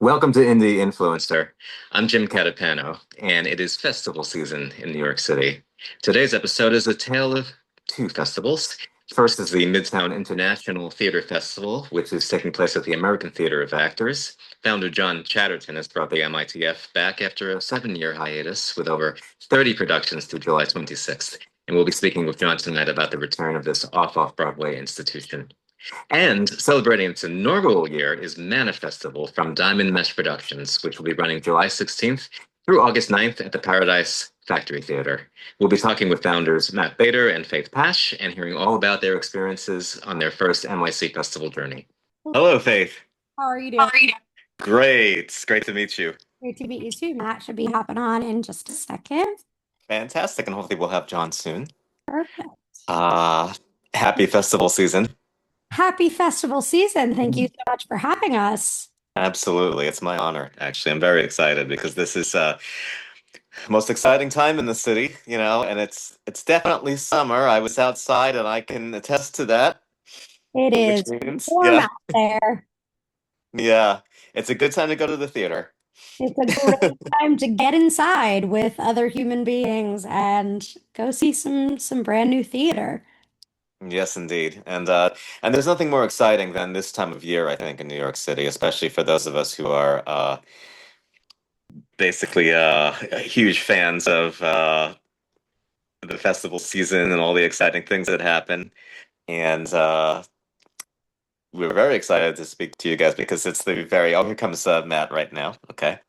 Welcome to Indie Influencer. I'm Jim Catapano, and it is festival season in New York City. Today's episode is a tale of two festivals. First is the Midtown International Theatre Festival, which is taking place at the American Theatre of Actors. Founder John Chatterton has brought the MITF back after a 7-year hiatus with over 30 productions through July 26th. And we'll be speaking with John tonight about the return of this off-off-Broadway institution. And celebrating its inaugural year is ManiFestival from Diamond Mesh Productions, which will be running July 16th through August 9th at the Paradise Factory Theater. We'll be talking with founders Matt Bader and Faith Pasch and hearing all about their experiences on their first NYC festival journey. Hello, Faith. How are you doing? Great. It's great to meet you. Great to meet you too. Matt should be hopping on in just a second. Fantastic. And hopefully we'll have John soon. Perfect. Happy festival season. Happy festival season. Thank you so much for having us. Absolutely. It's my honor, actually. I'm very excited because this is most exciting time in the city, and it's definitely summer. I was outside and I can attest to that. It is warm out there. Yeah. It's a good time to go to the theater. It's a great time to get inside with other human beings and go see some brand new theater. Yes, indeed. And there's nothing more exciting than this time of year, I think, in New York City, especially for those of us who are basically huge fans of the festival season and all the exciting things that happen. And we're very excited to speak to you guys because it's the very... Oh, here comes Matt right now. Okay.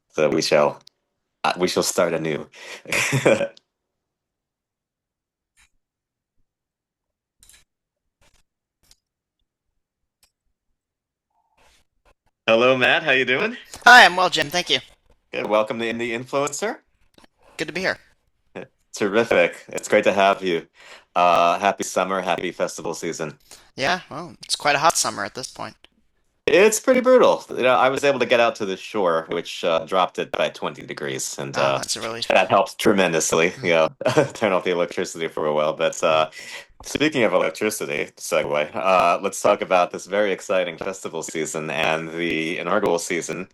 So we shall start anew. Hello, Matt. How you doing? Hi, I'm well, Jim. Thank you. Good. Welcome to Indie Influencer. Good to be here. Terrific. It's great to have you. Happy summer, happy festival season. Yeah, well, it's quite a hot summer at this point. It's pretty brutal. I was able to get out to the shore, which dropped it by 20 degrees, and That's a relief. that helped tremendously. Turn off the electricity for a while. But speaking of electricity, segue, let's talk about this very exciting festival season and the inaugural season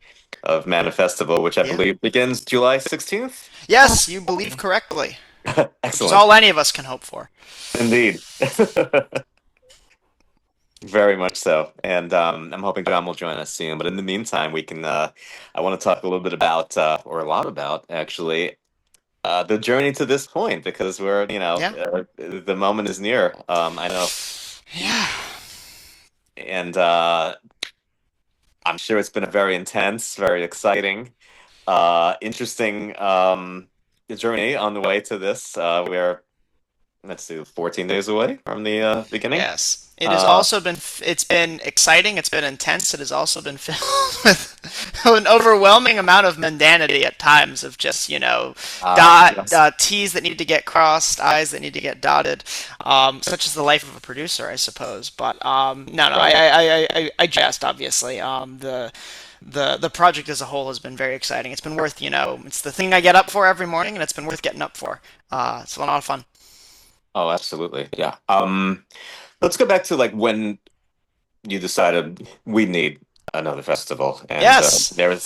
of ManiFestival, which I believe begins July 16th. Yes, you believe correctly. Excellent. Which is all any of us can hope for. Indeed. Very much so. And I'm hoping John will join us soon. But in the meantime, we can, I want to talk a little bit about, or a lot about, actually, the journey to this point, because we're, the moment is near. I know. Yeah. And I'm sure it's been a very intense, very exciting, interesting journey on the way to this. We're, let's see, 14 days away from the beginning. Yes. It has also been, it's been exciting, it's been intense, it has also been filled with an overwhelming amount of mundanity at times of just, T's that need to get crossed, I's that need to get dotted, such is the life of a producer, I suppose. But I jest, obviously. The project as a whole has been very exciting. It's been worth, it's the thing I get up for every morning, and it's been worth getting up for. It's a lot of fun. Oh, absolutely. Yeah. Let's go back to when you decided we need another festival. And yes. There was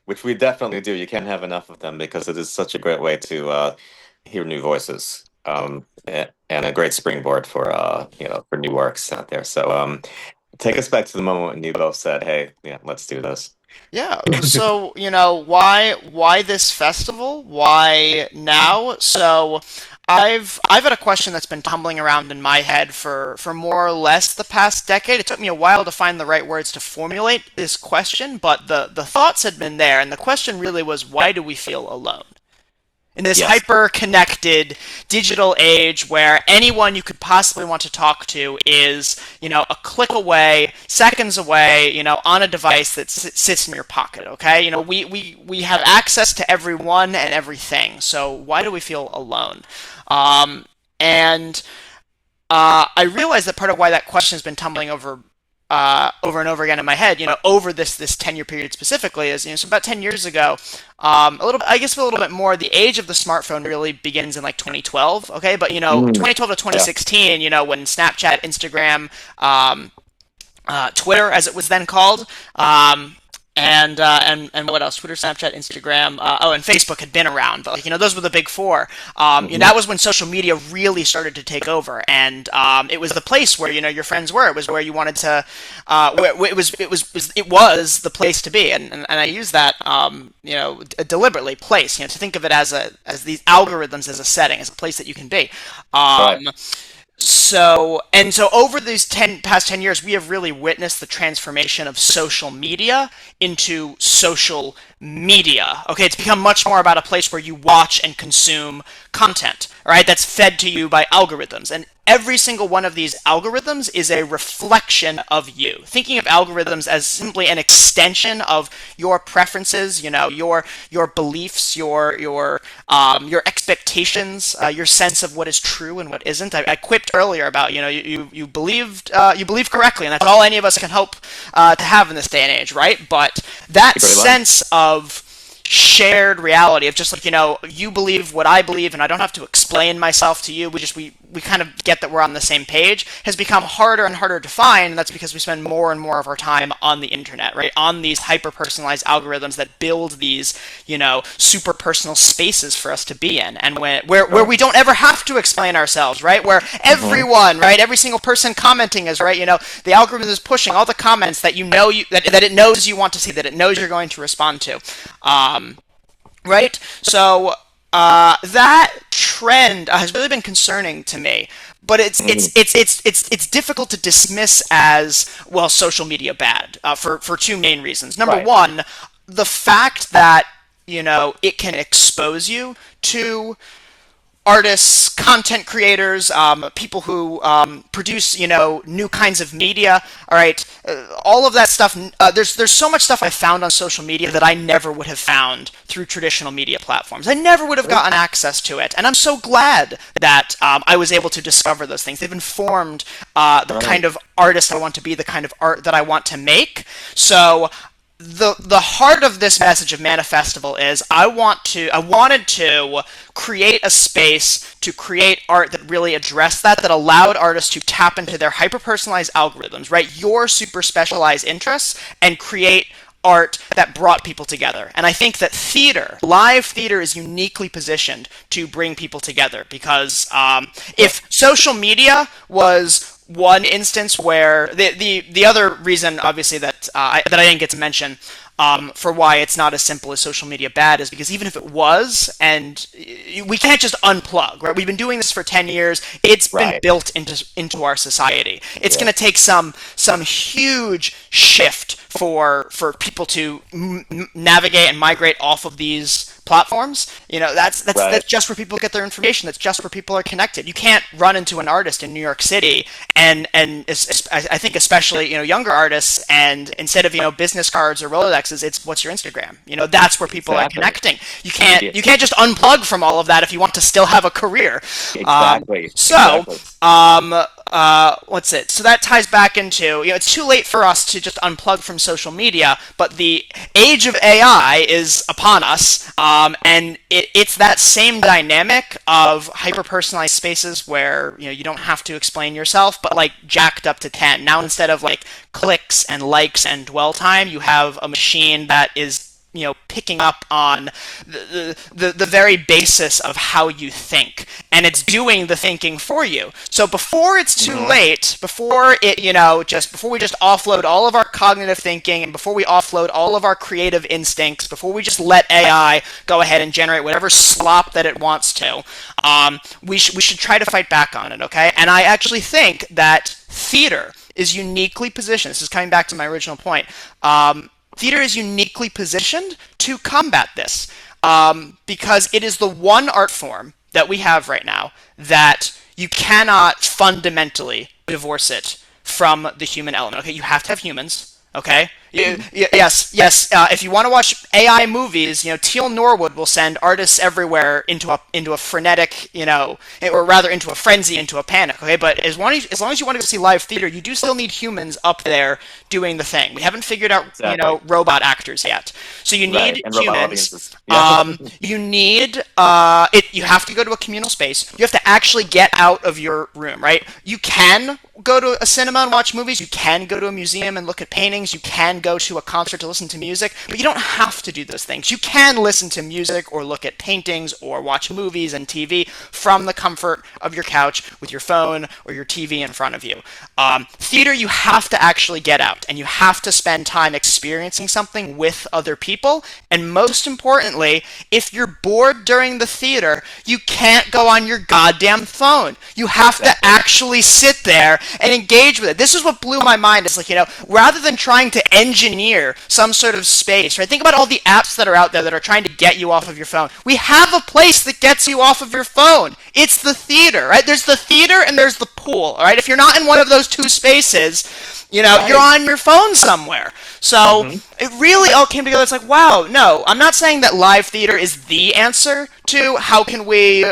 which we definitely do. You can't have enough of them because it is such a great way to hear new voices, and a great springboard for for new works out there. So take us back to the moment when you both said, "Hey, yeah, let's do this." Yeah. So, why this festival? Why now? So I've had a question that's been tumbling around in my head for more or less the past decade. It took me a while to find the right words to formulate this question, but the thoughts had been there, and the question really was, why do we feel alone? In this hyper-connected digital age where anyone you could possibly want to talk to is, a click away, seconds away, on a device that sits in your pocket, okay? We have access to everyone and everything, so why do we feel alone? And I realize that part of why that question has been tumbling over and over again in my head, over this 10-year period specifically is, so about 10 years ago, a little bit more, the age of the smartphone really begins in 2012, okay? But, 2012 to 2016, when Snapchat, Instagram, Twitter, as it was then called. And what else? Twitter, Snapchat, Instagram, and Facebook had been around, but those were the big four. That was when social media really started to take over, and it was the place where your friends were. It was where you wanted to. It was the place to be, and I use that deliberately. Place, to think of it as these algorithms as a setting, as a place that you can be. Right. So over these past 10 years, we have really witnessed the transformation of social media into social media. Okay, it's become much more about a place where you watch and consume content, all right, that's fed to you by algorithms. And every single one of these algorithms is a reflection of you. Thinking of algorithms as simply an extension of your preferences, your beliefs, your expectations, your sense of what is true and what isn't. I quipped earlier about you believe correctly, and that's all any of us can hope to have in this day and age, right? But that sense of shared reality of just you believe what I believe and I don't have to explain myself to you, we kind of get that we're on the same page, has become harder and harder to find, and that's because we spend more and more of our time on the internet, right? On these hyper-personalized algorithms that build these super personal spaces for us to be in, and where we don't ever have to explain ourselves, right? Where everyone, right, every single person commenting is, right, the algorithm is pushing all the comments that that it knows you want to see, that it knows you're going to respond to. Right? So that trend has really been concerning to me, but it's difficult to dismiss as, well, social media bad for two main reasons. Number one, the fact that it can expose you to artists, content creators, people who produce, new kinds of media. All right, all of that stuff. There's so much stuff I found on social media that I never would have found through traditional media platforms. I never would have gotten access to it, and I'm so glad that I was able to discover those things. They've informed the kind of artist I want to be, the kind of art that I want to make. So the heart of this message of ManiFestival is I wanted to create a space to create art that really addressed that allowed artists to tap into their hyper-personalized algorithms, right? Your super specialized interests, and create art that brought people together. And I think that live theater is uniquely positioned to bring people together, because if social media was one instance where the other reason, obviously, that I didn't get to mention for why it's not as simple as social media bad is because even if it was, and we can't just unplug, right? We've been doing this for 10 years. It's been built into our society. It's going to take some huge shift for people to navigate and migrate off of these platforms. That's just where people get their information. That's just where people are connected. You can't run into an artist in New York City and I think especially younger artists, and instead of business cards or Rolodexes, it's what's your Instagram. That's where people are connecting. You can't just unplug from all of that if you want to still have a career. Exactly. What's it? So that ties back into, it's too late for us to just unplug from social media, but the age of AI is upon us, and it's that same dynamic of hyper-personalized spaces where, you don't have to explain yourself, but jacked up to 10. Now instead of clicks and likes and dwell time, you have a machine that is picking up on the very basis of how you think, and it's doing the thinking for you. So before it's too late, before we just offload all of our cognitive thinking, and before we offload all of our creative instincts, before we just let AI go ahead and generate whatever slop that it wants to, we should try to fight back on it, okay? And I actually think that theater is uniquely positioned. This is coming back to my original point. Theater is uniquely positioned to combat this, because it is the one art form that we have right now that you cannot fundamentally divorce it from the human element. Okay, you have to have humans. Okay, Yes. If you want to watch AI movies, Teal Norwood will send artists everywhere into a frenetic, or rather into a frenzy, into a panic. Okay, but as long as you want to go see live theater, you do still need humans up there doing the thing. We haven't figured out, Exactly. robot actors yet. So you Right. need And robot humans. audiences. Yeah. You need it. You have to go to a communal space. You have to actually get out of your room, right? You can go to a cinema and watch movies. You can go to a museum and look at paintings. You can go to a concert to listen to music, but you don't have to do those things. You can listen to music or look at paintings or watch movies and TV from the comfort of your couch with your phone or your TV in front of you. Theater, you have to actually get out and you have to spend time experiencing something with other people. And most importantly, if you're bored during the theater, you can't go on your goddamn phone. You have to actually sit there and engage with it. This is what blew my mind. It's like, rather than trying to engineer some sort of space, right? Think about all the apps that are out there that are trying to get you off of your phone. We have a place that gets you off of your phone. It's the theater, right? There's the theater and there's the pool, all right? If you're not in one of those two spaces, Right. you're on your phone somewhere. So it really all came together. It's like, wow, no, I'm not saying that live theater is the answer to how can we,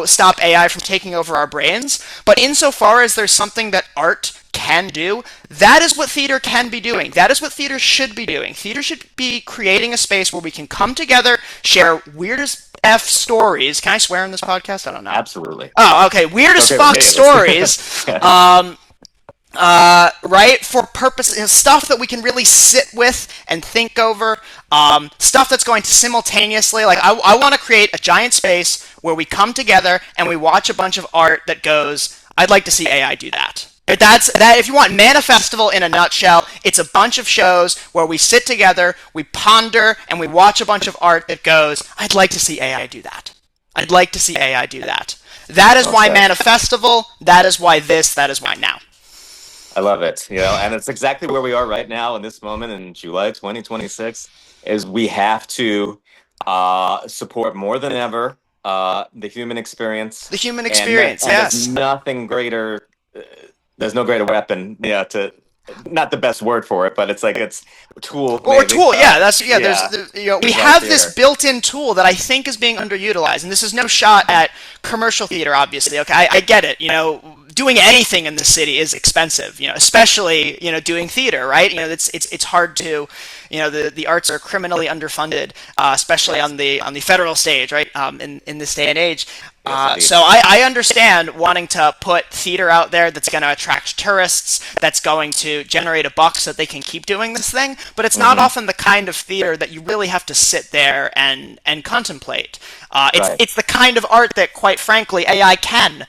stop AI from taking over our brains. But insofar as there's something that art can do, that is what theater can be doing. That is what theater should be doing. Theater should be creating a space where we can come together, share weird as F stories. Can I swear in this podcast? I don't know. Absolutely. Oh, okay. Weird as Okay, fuck with stories. me. Right, for purpose, stuff that we can really sit with and think over, stuff that's going to simultaneously, like I want to create a giant space where we come together and we watch a bunch of art that goes, I'd like to see AI do that. That's that. If you want ManiFestival in a nutshell, it's a bunch of shows where we sit together, we ponder, and we watch a bunch of art that goes, I'd like to see AI do that. I'd like to see AI do that. That is why ManiFestival, that is why this, that is why now. I love it. And it's exactly where we are right now in this moment in July 2026 is we have to support more than ever the human experience. The human And experience, yes. there's nothing greater, there's no greater weapon, to not the best word for it, but it's like it's a tool. Or maybe. tool, yeah. That's Yeah. There's we Live have theater. this built-in tool that I think is being underutilized, and this is no shot at commercial theater, obviously. Okay, I get it. Doing anything in the city is expensive. Especially doing theater, right? It's hard to, the arts are criminally underfunded, especially on the federal stage, right? In this day and age. So I understand wanting to put theater out there that's going to attract tourists, that's going to generate a buck so that they can keep doing this thing, but it's not often the kind of theater that you really have to sit there and contemplate. It's the kind of art that, quite frankly, AI can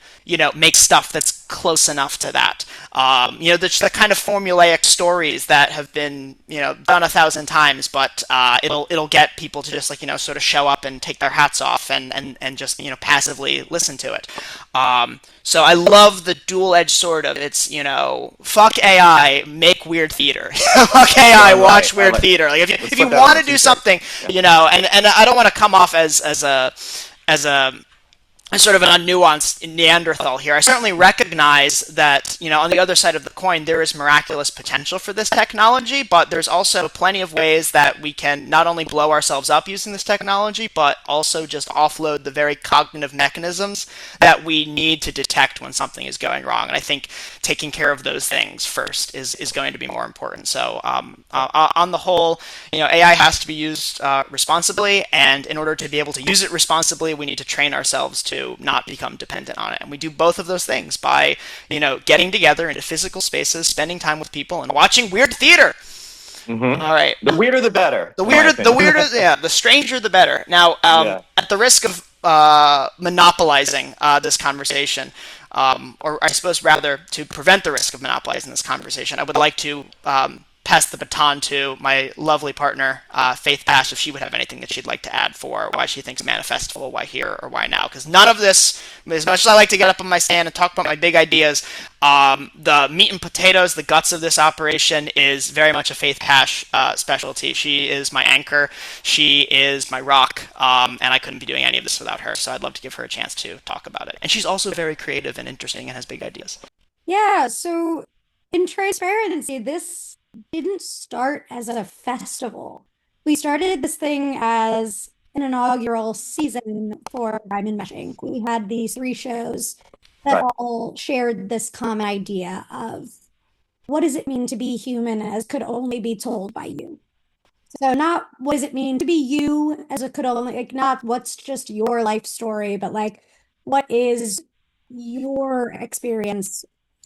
make stuff that's close enough to that. The kind of formulaic stories that have been done 1,000 times, but it'll get people to just sort of show up and take their hats off and just passively listen to it. So I love the dual-edged sword of it's fuck AI, make weird theater. Fuck AI, watch weird theater. Like if you want to do something, and I don't want to come off as a sort of an unnuanced Neanderthal here. I certainly recognize that, on the other side of the coin, there is miraculous potential for this technology, but there's also plenty of ways that we can not only blow ourselves up using this technology, but also just offload the very cognitive mechanisms that we need to detect when something is going wrong. And I think taking care of those things first is going to be more important. So on the whole, AI has to be used responsibly, and in order to be able to use it responsibly, we need to train ourselves to not become dependent on it. And we do both of those things by, getting together into physical spaces, spending time with people, and watching weird theater. Mm-hmm. All right. The weirder, the better. The weirder, yeah. The stranger, the better. Now, at the risk of monopolizing this conversation, or I suppose rather to prevent the risk of monopolizing this conversation, I would like to pass the baton to my lovely partner, Faith Pasch, if she would have anything that she'd like to add for why she thinks ManiFestival, why here, or why now. Because none of this, as much as I like to get up on my stand and talk about my big ideas, the meat and potatoes, the guts of this operation is very much a Faith Pasch specialty. She is my anchor. She is my rock. And I couldn't be doing any of this without her. So I'd love to give her a chance to talk about it. And she's also very creative and interesting and has big ideas. Yeah, so in transparency, this didn't start as a festival. We started this thing as an inaugural season for Diamond Mesh Inc. We had these three shows that Right. all shared this common idea of what does it mean to be human as could only be told by you. So not what does it mean to be you as it could only like not what's just your life story, but like what is your experience,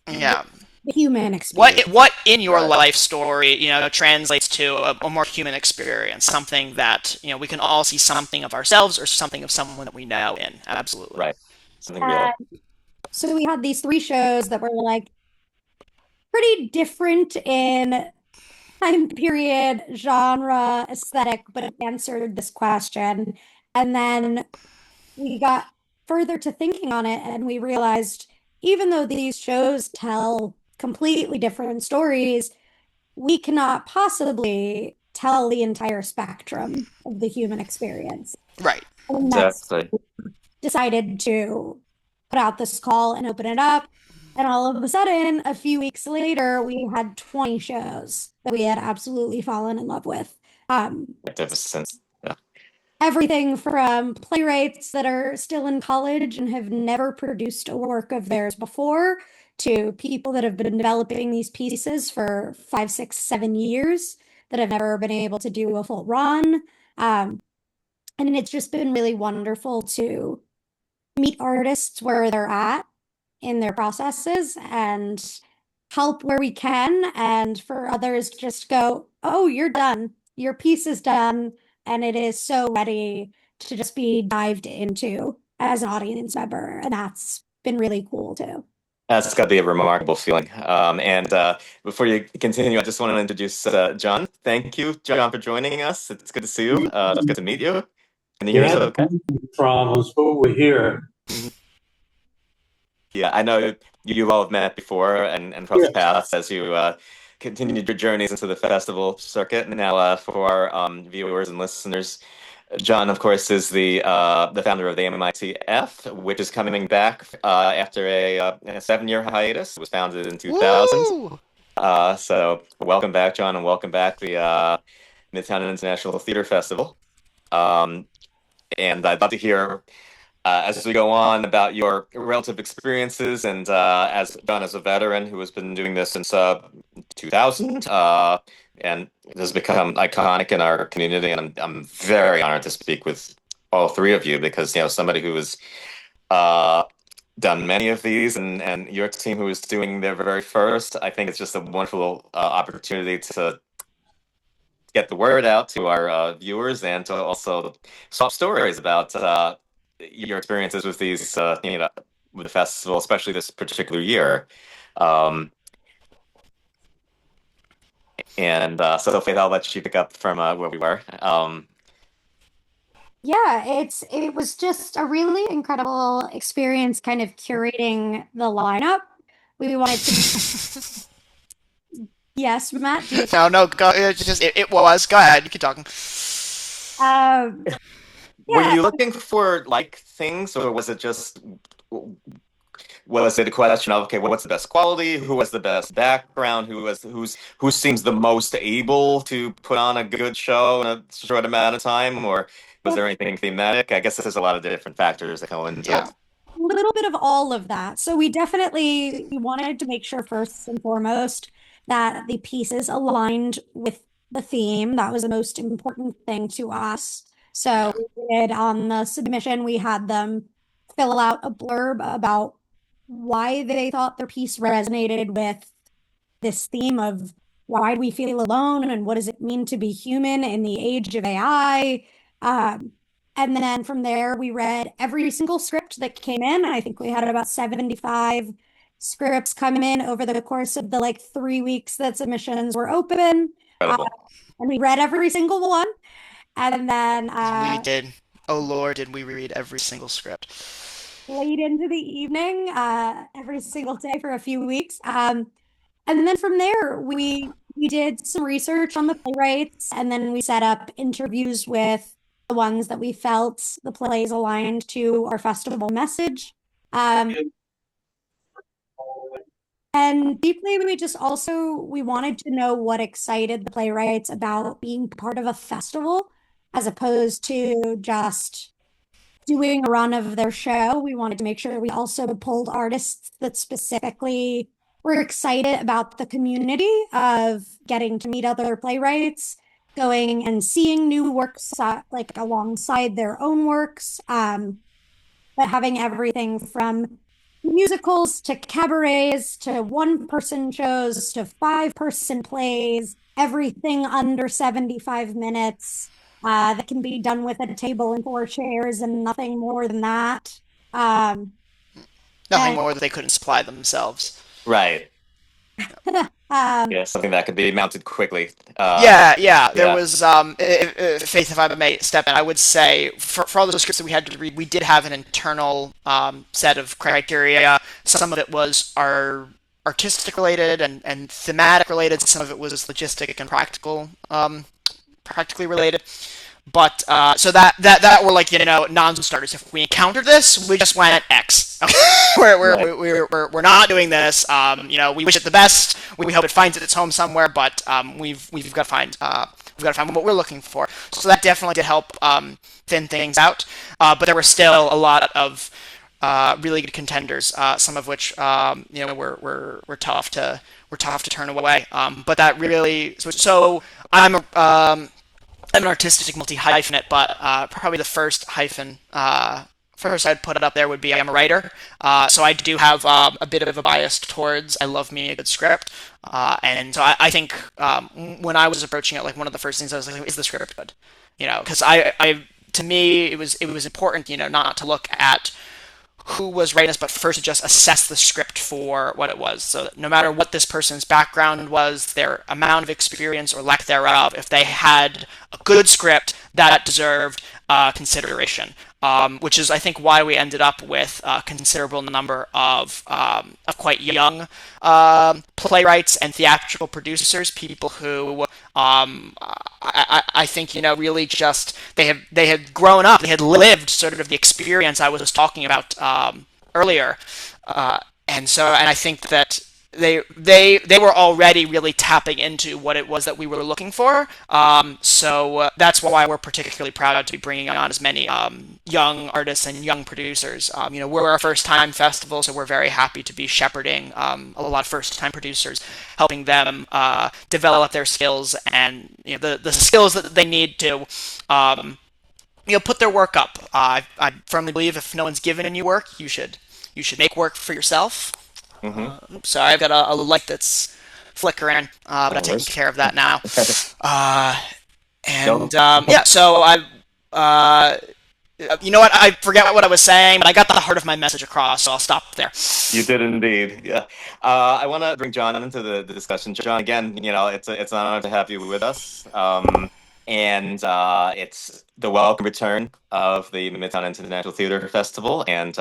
Yeah. the human experience. What in your Right. life story, translates to a more human experience, something that, we can all see something of ourselves or something of someone that we know in. Absolutely. Right. Something Uh, real. so we had these three shows that were like pretty different in time period, genre, aesthetic, but it answered this question. And then we got further to thinking on it, and we realized even though these shows tell completely different stories, we cannot possibly tell the entire spectrum of the human experience. Right. And that's Exactly. decided to put out this call and open it up. And all of a sudden, a few weeks later, we had 20 shows that we had absolutely fallen in love with. Ever since. Yeah. Everything from playwrights that are still in college and have never produced a work of theirs before to people that have been developing these pieces for 5, 6, 7 years that have never been able to do a full run. And it's just been really wonderful to meet artists where they're at in their processes and help where we can. And for others, just go, oh, you're done. Your piece is done. And it is so ready to just be dived into as an audience member. And that's been really cool too. That's got to be a remarkable feeling. And before you continue, I just want to introduce John. Thank you, John, for joining us. It's good to see you. It's good to meet you. Can you We hear us had okay? problems, but we're here. Mhm. Yeah, I know you all have met before and crossed Yeah. paths as you continued your journeys into the festival circuit. And now, for our viewers and listeners, John, of course, is the founder of the MITF, which is coming back after a 7-year hiatus. It was founded in 2000. Woo! So welcome back, John, and welcome back the Midtown International Theatre Festival. And I'd love to hear as we go on about your relative experiences and as John, as a veteran who has been doing this since 2000, and has become iconic in our community. And I'm very honored to speak with all three of you because somebody who has uh, done many of these and your team who is doing their very first. I think it's just a wonderful opportunity to get the word out to our viewers and to also swap stories about your experiences with these, with the festival, especially this particular year. Um, so, Faith, I'll let you pick up from where we were. Yeah, it was just a really incredible experience kind of curating the lineup. We wanted to, yes, Matt, do you, No, no, it was. Go ahead. You keep talking. um, Were yeah, you looking for like things, or was it just was it a question of okay, what's the best quality? Who has the best background? Who seems the most able to put on a good show in a short amount of time? Or was there anything thematic? I guess there's a lot of different factors that go into Yeah. it. a little bit of all of that. So we definitely wanted to make sure first and foremost that the pieces aligned with the theme. That was the most important thing to us. So Yeah. we did on the submission, we had them fill out a blurb about why they thought their piece resonated with this theme of why do we feel alone and what does it mean to be human in the age of AI. And then from there, we read every single script that came in. I think we had about 75 scripts coming in over the course of the like 3 weeks that submissions were open. Uh, Incredible. and we read every single one. And then We did. Oh Lord, did we read every single script? late into the evening, every single day for a few weeks. And then from there, we did some research on the playwrights, and then we set up interviews with the ones that we felt the plays aligned to our festival message. Um, And deeply, we wanted to know what excited the playwrights about being part of a festival as opposed to just doing a run of their show. We wanted to make sure we also pulled artists that specifically were excited about the community of getting to meet other playwrights, going and seeing new works like alongside their own works, but having everything from musicals to cabarets to one-person shows to five-person plays, everything under 75 minutes that can be done with a table and four chairs and nothing more than that. Nothing And more that they couldn't supply themselves. Right. um, Yeah, something that could be mounted quickly. Yeah. There Yeah. was Faith, if I may step in, I would say for all the scripts that we had to read, we did have an internal set of criteria. Some of it was our artistic related and thematic related. Some of it was logistic and practically related. But so that were like non-starters. If we encountered this, we just went X. We're not doing this. We wish it the best. We hope it finds its home somewhere, but we've got to find what we're looking for. So that definitely did help thin things out. But there were still a lot of really good contenders. Some of which were tough to turn away. But that really so I'm an artistic multi-hyphenate, but probably the first hyphen, first I'd put it up there would be I'm a writer. So I do have a bit of a bias towards I love me a good script. And so I think when I was approaching it, like one of the first things I was like, is the script good? Because to me, it was important, not to look at who was writing this, but first to just assess the script for what it was. So that no matter what this person's background was, their amount of experience or lack thereof, if they had a good script, that deserved consideration. Which is, I think, why we ended up with a considerable number of quite young playwrights and theatrical producers, people who I think really just they had grown up, they had lived sort of the experience I was talking about earlier, and I think that they were already really tapping into what it was that we were looking for. So that's why we're particularly proud to be bringing on as many young artists and young producers. We're our first time festival, so we're very happy to be shepherding a lot of first time producers, helping them develop their skills and the skills that they need to put their work up. I firmly believe if no one's given you work, you should make work for yourself. Mm-hmm. Sorry, I've got a light that's flickering, but I'm taking care of that now. So you know what? I forget what I was saying, but I got the heart of my message across, so I'll stop there. You did indeed. Yeah. I want to bring John into the discussion. John, again, it's an honor to have you with us. And it's the welcome return of the Midtown International Theatre Festival, and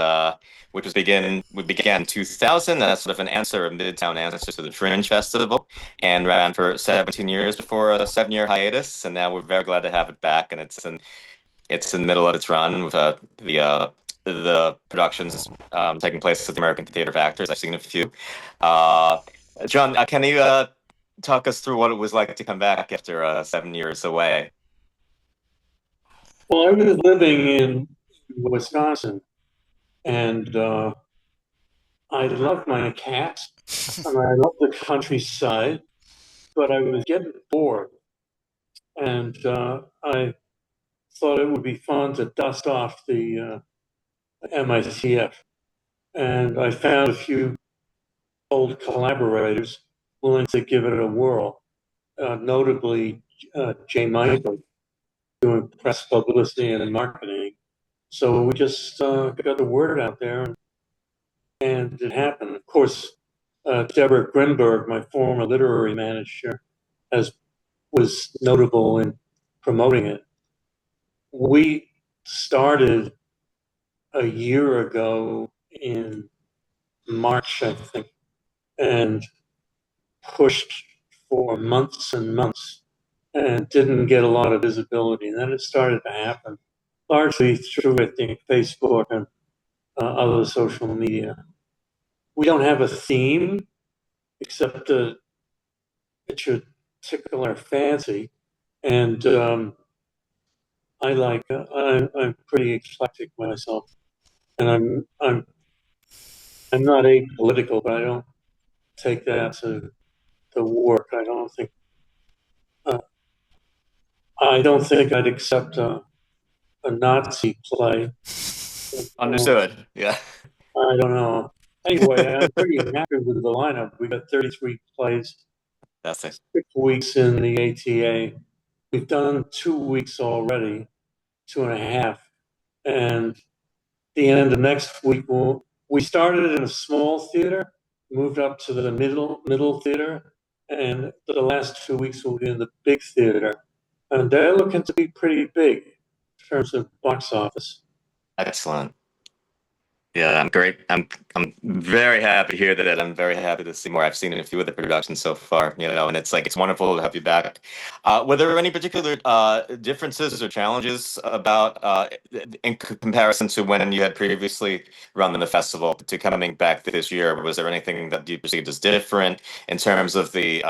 which began in 2000 as sort of a Midtown answer to the Fringe Festival, and ran for 17 years before a 7-year hiatus, and now we're very glad to have it back, and it's in the middle of its run with the productions taking place at the American Theatre Factors. I've seen a few. John, can you talk us through what it was like to come back after 7 years away? Well, I was living in Wisconsin, and I love my cats, and I love the countryside, but I was getting bored, and I thought it would be fun to dust off the MITF, and I found a few old collaborators willing to give it a whirl, notably Jay Michael, doing press publicity and marketing. So we just got the word out there, and it happened. Of course, Deborah Grinberg, my former literary manager, was notable in promoting it. We started a year ago in March, I think, and pushed for months and months and didn't get a lot of visibility. And then it started to happen, largely through, I think, Facebook and other social media. We don't have a theme. except it should tickle our fancy. And I'm pretty eclectic myself, and I'm not apolitical, but I don't take that to work. Uh, I don't think I'd accept a Nazi play. Understood. Yeah. I don't know. Anyway, I'm pretty happy with the lineup. We got 33 plays, That's it. 6 weeks in the ATA. We've done 2 weeks already, 2.5, and the end of next week we started in a small theater, moved up to the middle theater, and the last 2 weeks will be in the big theater. And they're looking to be pretty big in terms of box office. Excellent. Yeah, I'm great. I'm very happy to hear that. I'm very happy to see more. I've seen a few of the productions so far, and it's like it's wonderful to have you back. Were there any particular differences or challenges about in comparison to when you had previously run the festival to coming back this year? Was there anything that you perceived as different in terms of the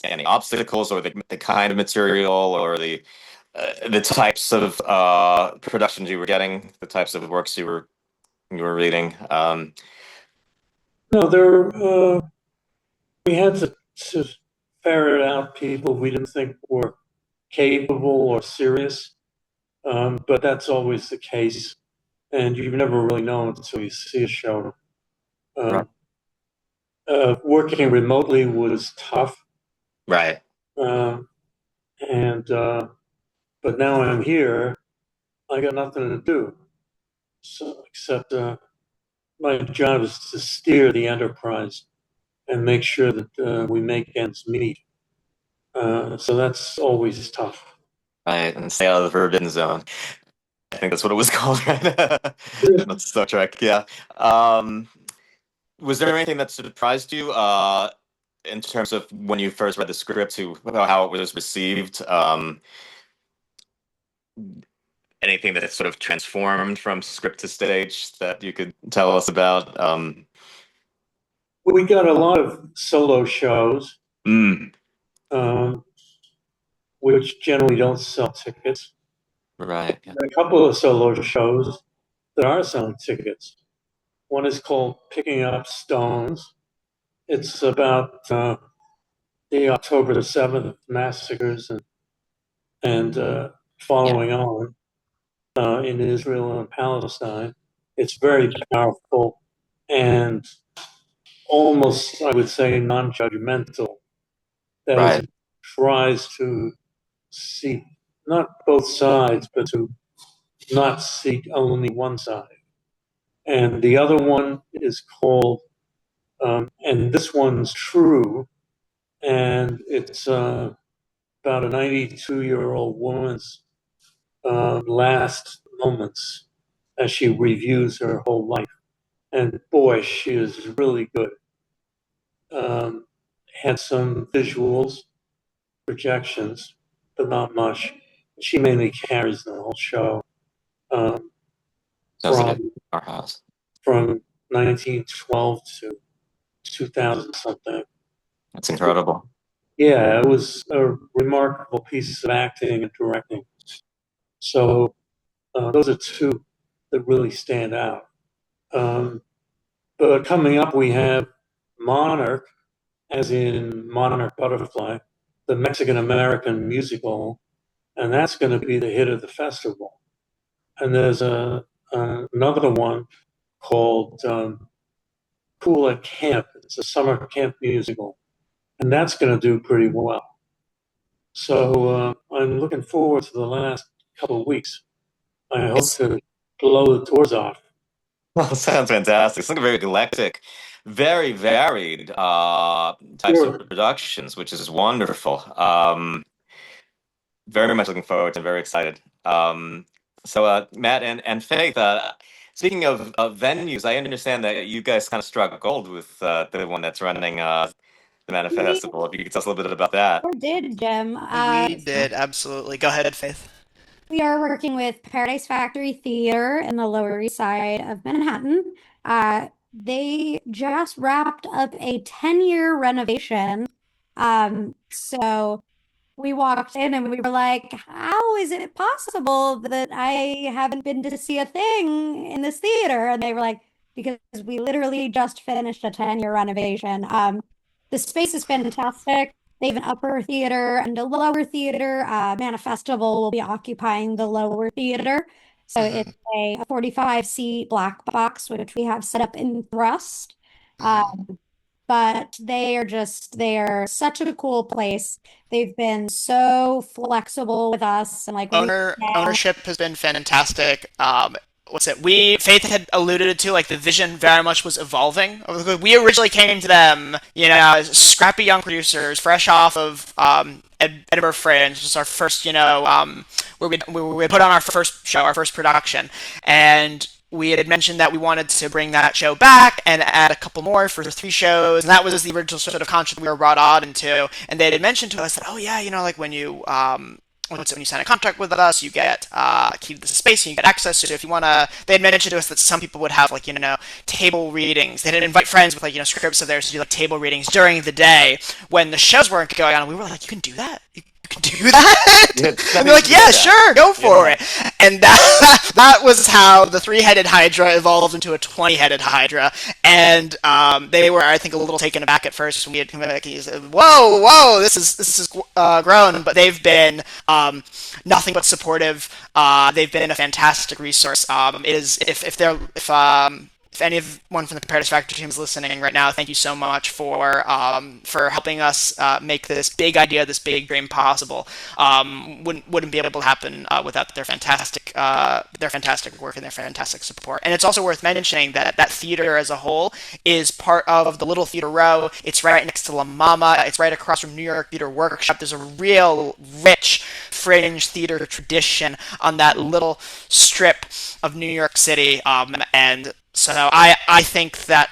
any obstacles or the kind of material or the types of productions you were getting, the types of works you were reading? No, we had to ferret out people we didn't think were capable or serious, but that's always the case, and you never really know until you see a show. Right. Um, Working remotely was tough, Right. um, and but now I'm here. I got nothing to do, so except my job is to steer the enterprise and make sure that we make ends meet. So that's always tough. Right. And stay out of the forbidden zone. I think that's what it was called, right? That's Star Trek. Yeah. Um, was there anything that surprised you in terms of when you first read the script to how it was received? Anything that sort of transformed from script to stage that you could tell us about? We got a lot of solo shows, Mm, um, which generally don't sell tickets. right. Yeah. A couple of solo shows that are selling tickets. One is called Picking Up Stones. It's about the October the 7th massacres and Yeah. following on in Israel and Palestine. It's very powerful and almost, I would say, non judgmental. That is, Right. it tries to see not both sides, but to not seek only one side. And the other one is called, and this one's true, and it's about a 92-year-old woman's last moments as she reviews her whole life. And boy, she is really good. Had some visuals, projections, but not much. She mainly carries the whole show um, Sounds like a from powerhouse. from 1912 to 2000 something. That's incredible. Yeah, it was a remarkable piece of acting and directing. So those are two that really stand out. Um, but coming up, we have Monarch, as in Monarch Butterfly, the Mexican American musical, and that's going to be the hit of the festival. And there's another one called Cool at Camp. It's a summer camp musical, and that's going to do pretty well. So I'm looking forward to the last couple of weeks. I hope It's to blow the doors off. Well, sounds fantastic. It's like a very eclectic, very varied types of Sure. productions, which is wonderful. Very much looking forward and very excited. Matt and Faith, speaking of venues, I understand that you guys kind of struck gold with the one that's running the We ManiFestival. If you could tell us a little bit about that. sure did, Jim. We did, absolutely. Go ahead, Faith. We are working with Paradise Factory Theater in the Lower East Side of Manhattan. they just wrapped up a 10-year renovation. So we walked in and we were like, how is it possible that I haven't been to see a thing in this theater? And they were like, because we literally just finished a 10-year renovation. The space is fantastic. They have an upper theater and a lower theater. ManiFestival will be occupying the lower theater. So it's a 45-seat black box, which we have set up in Thrust. But they are such a cool place. They've been so flexible with us and like Ownership has been fantastic. What's it? Faith had alluded to like the vision very much was evolving. We originally came to them, as scrappy young producers, fresh off of Edinburgh Fringe, which was our first, where we put on our first show, our first production, and we had mentioned that we wanted to bring that show back and add a couple more for 3 shows, and that was the original sort of concept we were brought on into. And they had mentioned to us that, oh yeah, like when you when you sign a contract with us, you get key to the space and you get access to it. If you want to, they had mentioned to us that some people would have like table readings. They didn't invite friends with like scripts of theirs to do like table readings during the day when the shows weren't going on. And we were like, you can do that. Do that? And they're like, yeah, sure, go for it. And that was how the 3-headed Hydra evolved into a 20-headed Hydra. And they were, I think, a little taken aback at first when we had come back and said, whoa, this is grown. But they've been nothing but supportive. They've been a fantastic resource. If anyone from the Comparative Factor team is listening right now, thank you so much for helping us make this big idea, this big dream possible. Wouldn't be able to happen without their fantastic work and their fantastic support. And it's also worth mentioning that theater as a whole is part of the Little Theater Row. It's right next to La Mama. It's right across from New York Theater Workshop. There's a real rich fringe theater tradition on that little strip of New York City, and so I think that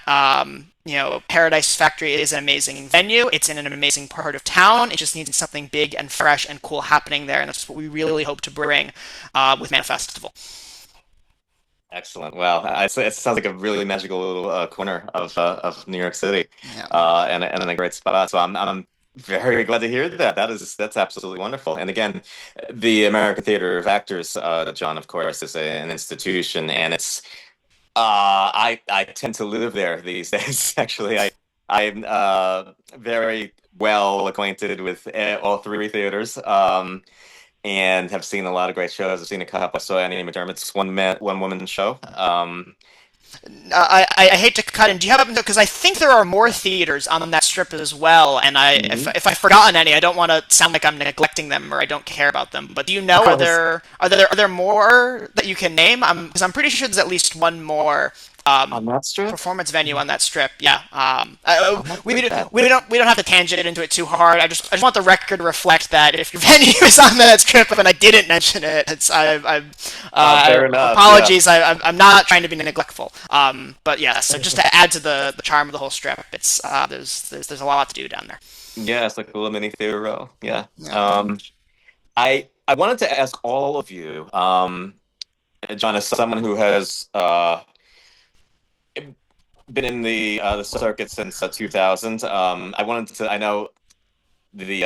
Paradise Factory is an amazing venue. It's in an amazing part of town. It just needs something big and fresh and cool happening there, and that's what we really hope to bring with ManiFestival. Excellent. Well, it sounds like a really magical little corner of New York City, Yeah. And a great spot. So I'm very glad to hear that. That's absolutely wonderful. And again, the American Theater of Actors, John, of course, is an institution, and it's I tend to live there these days. Actually, I'm very well acquainted with all 3 theaters, and have seen a lot of great shows. I've seen a couple. I saw Annie McDermott's one woman show. I hate to cut in. Do you have, because I think there are more theaters on that strip as well, and if I've forgotten any, I don't want to sound like I'm neglecting them or I don't care about them. But do you know, are there more that you can name? Because I'm pretty sure there's at least one more on that strip? Performance venue on that strip. Yeah. We don't have to tangent it into it too hard. I just want the record to reflect that if your venue is on that strip and I didn't mention it, fair enough. Apologies. Yeah. I'm not trying to be neglectful. But yeah. So just to add to the charm of the whole strip, it's there's a lot to do down there. Yeah, it's like a little mini theater row. Yeah. I wanted to ask all of you, John, as someone who has been in the circuit since 2000. I know the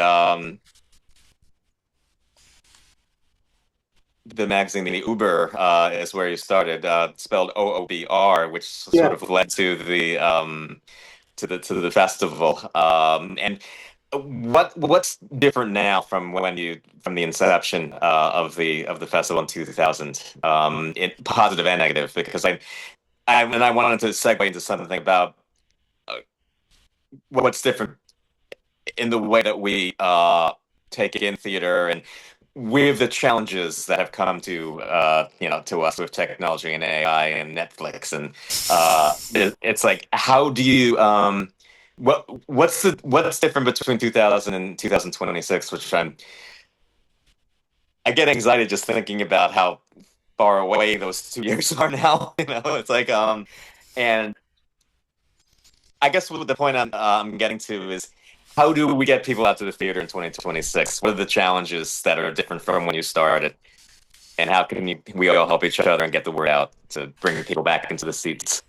magazine, the Uber, is where you started, spelled OOBR, which sort of led to the to the festival. And what's different now from the inception of the festival in 2000, in positive and negative? Because I wanted to segue into something about what's different in the way that we take in theater, and with the challenges that have come to to us with technology and AI and Netflix, and it's like, how do you what's different between 2000 and 2026, which I get anxiety just thinking about how far away those 2 years are now. It's like, and I guess what the point I'm getting to is, how do we get people out to the theater in 2026? What are the challenges that are different from when you started? And how can we all help each other and get the word out to bring people back into the seats?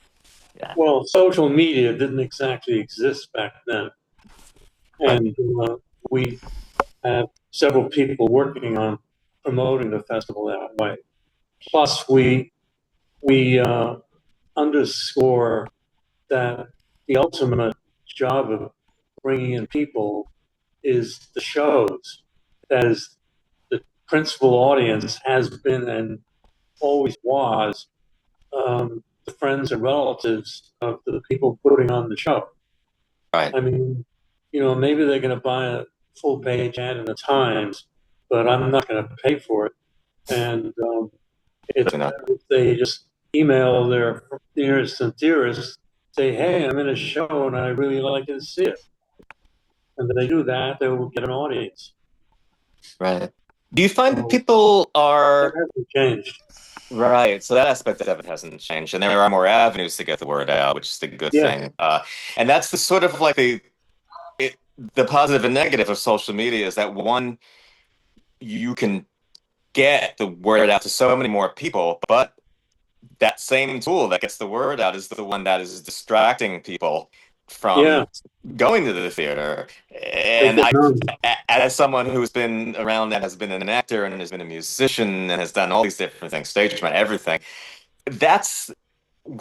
Yeah. Well, social media didn't exactly exist back then, Right. and we have several people working on promoting the festival that way. Plus, we underscore that the ultimate job of bringing in people is the shows. That is, the principal audience has been and always was the friends and relatives of the people putting on the show. Right. I mean, maybe they're going to buy a full page ad in the Times, but I'm not going to pay for it. And it's Certainly not. better if they just email their nearest and dearest, say, hey, I'm in a show and I really like to see it. And if they do that, they will get an audience. Right. Do you find that So people that are hasn't changed. right? So that aspect of it hasn't changed, and there are more avenues to get the word out, which is the good Yeah, thing. And that's the sort of like the positive and negative of social media is that one, you can get the word out to so many more people, but that same tool that gets the word out is the one that is distracting people yeah, from going to the theater. they And get known. as someone who's been around that has been an actor and has been a musician and has done all these different things, stage management, everything, that's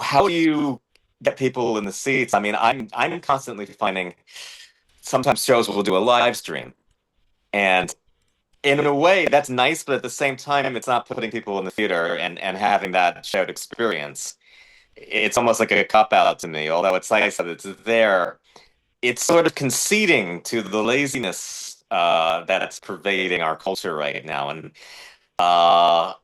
how do you get people in the seats? I mean, I'm constantly finding sometimes shows will do a live stream, and in a way that's nice, but at the same time, it's not putting people in the theater and having that shared experience. It's almost like a cop out to me. Although it's nice that it's there, it's sort of conceding to the laziness that's pervading our culture right now, and uh,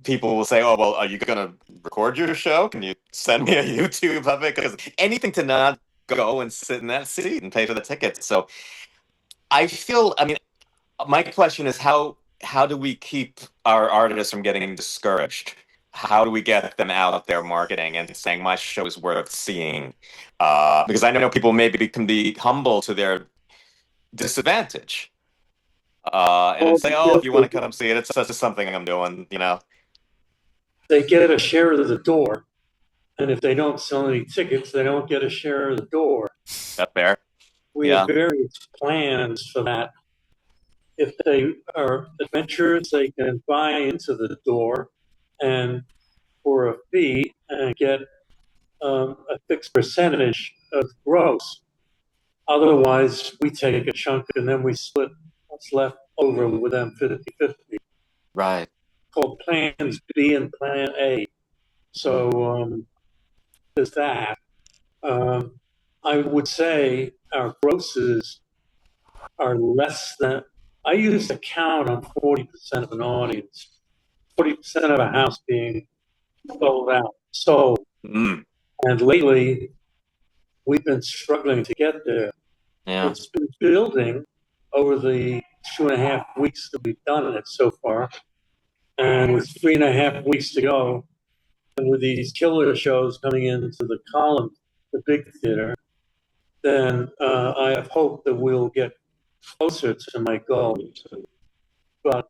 people will say, "Oh, well, are you going to record your show? Can you send me a YouTube of it?" Because anything to not go and sit in that seat and pay for the tickets. So I feel, I mean, my question is how do we keep our artists from getting discouraged? How do we get them out there marketing and saying my show is worth seeing? Because I know people maybe can be humble to their disadvantage, and then Well, say, "Oh, if you want to come see it, it's just something I'm doing," you know. they get a share of the door. And if they don't sell any tickets, they don't get a share of the door. That fair? We have Yeah. various plans for that. If they are adventurers, they can buy into the door and for a fee and get a fixed percentage of gross. Otherwise, we take a chunk and then we split what's left over with them 50-50, Right. called Plans B and Plan A. So there's that. Um, I would say our grosses are less than, I used to count on 40% of an audience, 40% of a house being sold out. So, Mm, and lately we've been struggling to get there. yeah. It's been building over the 2.5 weeks that we've done it so far. And with 3.5 weeks to go, and with these killer shows coming into the column, the big theater, then I have hope that we'll get closer to my goal. But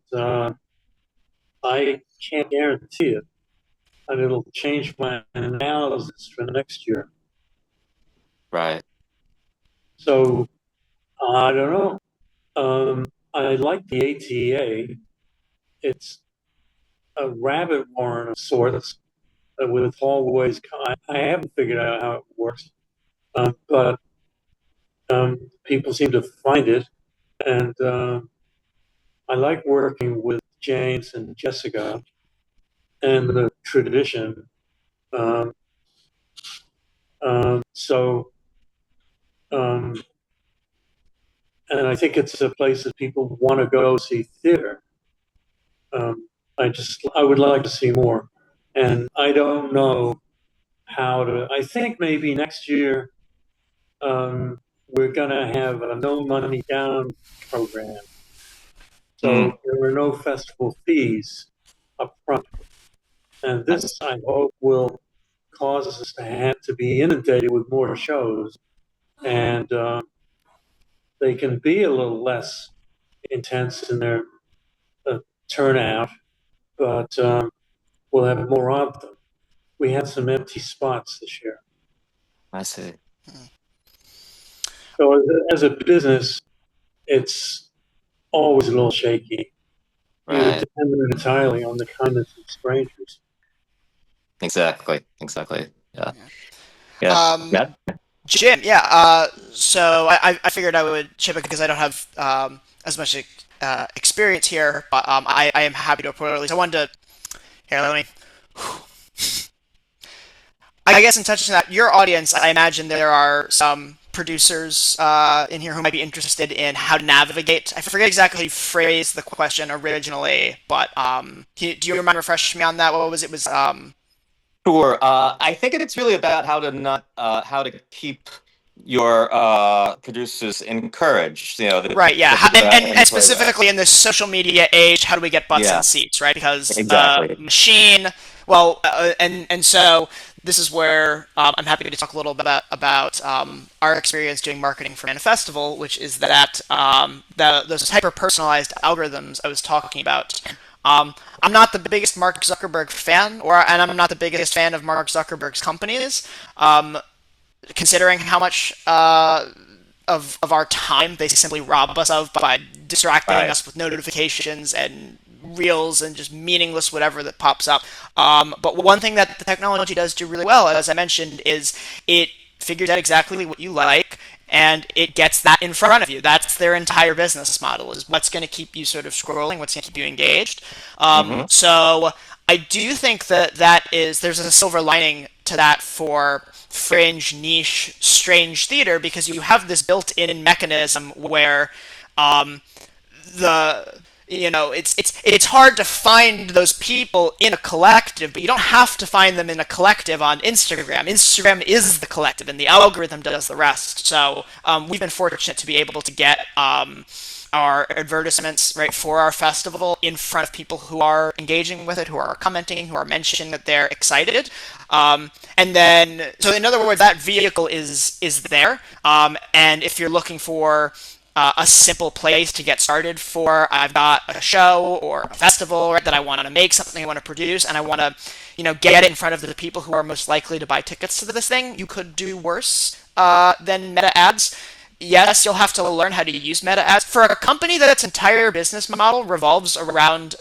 I can't guarantee it, and it'll change my analysis for next year. Right. So I don't know. I like the ATA. It's a rabbit warren of sorts with hallways. I haven't figured out how it works, but people seem to find it, and I like working with James and Jessica and the tradition. Um, so, um, and I think it's a place that people want to go see theater. Um, I would like to see more, and I don't know how to. I think maybe next year we're going to have a no money down program, Mm, so there are no festival fees up front, and nice. this I hope will cause us to have to be inundated with more shows, and they can be a little less intense in their turnout, but we'll have more of them. we had some empty spots this year. I see. So as a business, it's always a little shaky. You're Right. dependent entirely on the kindness of strangers. Exactly. Yeah. Um, Matt? Jim, so I figured I would chip it because I don't have as much experience here, but I am happy to report, or at least I wanted to. Here, let me. I guess in touching that, your audience, I imagine there are some producers in here who might be interested in how to navigate. I forget exactly how you phrased the question originally, but do you mind refreshing me on that? What was it? Was Sure. I think it's really about how to keep your producers encouraged. right, yeah, the people that and play that. specifically in this social media age, how do we get butts in Yeah, seats, right? Because the exactly. machine, well, and so this is where I'm happy to talk a little bit about our experience doing marketing for ManiFestival, which is that those hyper-personalized algorithms I was talking about. I'm not the biggest Mark Zuckerberg fan, and I'm not the biggest fan of Mark Zuckerberg's companies. Considering how much of our time they simply rob us of by distracting Right. us with notifications and reels and just meaningless whatever that pops up. But one thing that the technology does do really well, as I mentioned, is it figures out exactly what you like and it gets that in front of you. That's their entire business model, is what's going to keep you sort of scrolling, what's going to keep you engaged. Mm-hmm. So I do think that there's a silver lining to that for fringe, niche, strange theater, because you have this built-in mechanism where the it's hard to find those people in a collective, but you don't have to find them in a collective on Instagram. Instagram is the collective, and the algorithm does the rest. So we've been fortunate to be able to get our advertisements right for our festival in front of people who are engaging with it, who are commenting, who are mentioning that they're excited. And then, so in other words, that vehicle is there. And if you're looking for a simple place to get started for, I've got a show or a festival, right, that I want to make something, I want to produce, and I want to, get it in front of the people who are most likely to buy tickets to this thing, you could do worse than meta ads. Yes, you'll have to learn how to use meta ads. For a company that its entire business model revolves around